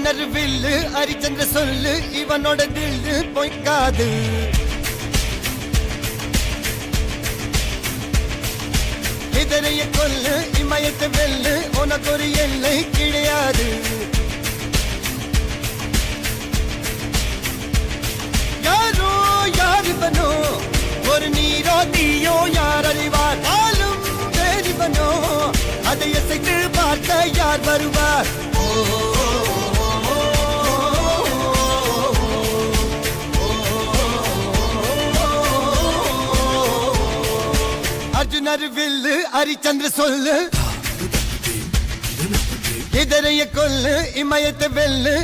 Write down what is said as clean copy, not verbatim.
அர்ஜுனர் வில்லு ஹரிச்சந்திர சொல்லு இவனோட தில்லு பொய்க்காது. இதரைய கொல்லு இமயத்தை வெல்லு உனக்கு ஒரு எல்லை கிடையாது. யாரோ யார் இவனோ ஒரு நீரோ தீயோ யார் அறிவார். ஆளும் வேறிவனோ அதை அசைத்து பார்க்க யார் வருவார். அர்ஜுனர் வில்லு ஹரிச்சந்திர சொல்லு இதரைய கொல்லு இமயத்தை வெல்லு